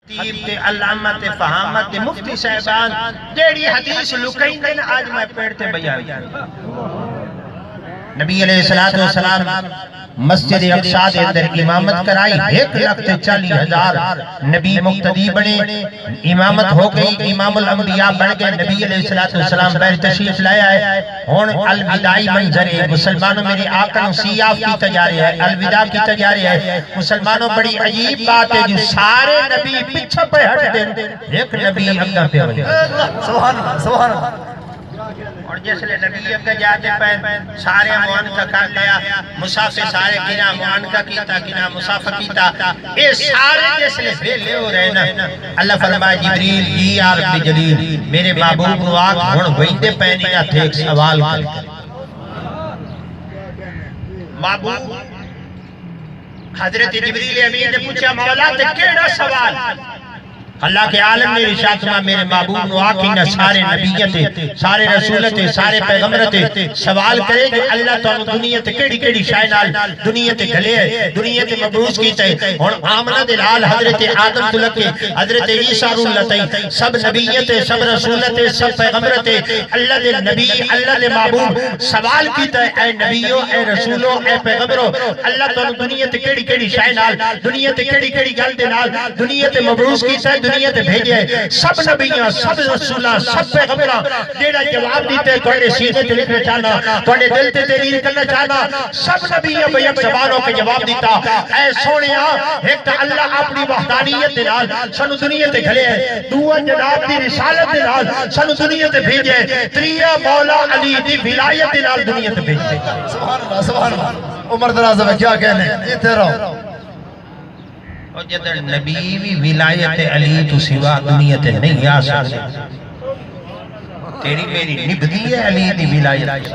خطیب تے علامہ تے فہامت تے مفتی صاحبان جیڑی حدیث لکائیں دے نا آج میں پیڑتے بیان نبی علیہ السلام مسجد اقصی دے اندر امامت کرائی 1,40,000 نبی مقتدی بنے امامت ہو گئی امام الانبیاء بن گئے نبی علیہ السلام بیر تشریف لائے آئے ہون الوداعی منظر ہے مسلمانوں میرے آقا نصیاف کی تجارے ہے الوداع کی تجارے ہے مسلمانوں بڑی عجیب بات ہے جو سارے نبی پیچھے پہ ہٹ دیں ایک نبی اگا پہ ہوئی سبحان اللہ سبحان اللہ اور جس لئے نبی اگا جاتے پہ سارے معانقہ کر لیا مسافر سارے کنا معانقہ کیتا کنا مسافر کیتا اے سارے جس لئے بھیلے ہو رہے نا اللہ فرمائے جبریل جی رب جلیل میرے محبوب نو آگ ہون ویندے پہنی نہ تھے ایک سوال کر محبوب حضرت جبریل امین نے پوچھا مولا تے کیڑا سوال اللہ کے عالم نے ارشاد فرمایا میرے محبوب نو آکھی نہ سارے نبیت سارے رسولت سارے پیغمبرت سوال کرے کہ اللہ تو دنیا تے کیڑی کیڑی شے نال دنیا تے گھلے ہے دنیا تے مبعوث کیتا ہے ہن آمنہ دے لال حضرت آدم تو لگے حضرت عیسیٰ روح لتے سب نبیت سب رسولت سب پیغمبرت اللہ دے نبی اللہ دے محبوب سوال کیتا ہے اے نبیو اے رسولو اے پیغمبرو اللہ تو دنیا تے کیڑی کیڑی شے نال دنیا تے کیڑی کیڑی گل دے نال دنیا تے مبعوث کیتا ہے دنیا تے بھیجے سب نبیاں سب رسولاں سب پیغمبراں جیڑا جواب دیتے تواڈے سینے تے لکھنا چاہنا تواڈے دل تے تحریر کرنا چاہنا سب نبیاں بیک زبانوں کے جواب دیتا اے سونیا ایک تے اللہ اپنی وحدانیت دے نال سانو دنیا تے گھلے ہے دوواں جناب دی رسالت دے نال سانو دنیا تے بھیجے تریا مولا علی دی ولایت دے نال دنیا تے بھیجے سبحان اللہ عمر دراز میں کیا کہنے جیتے رہو اور جدر نبی بھی ولایت علی تو سوا دنیا تے نہیں آ سکتے تیری میری نبدی ہے علی دی ولایت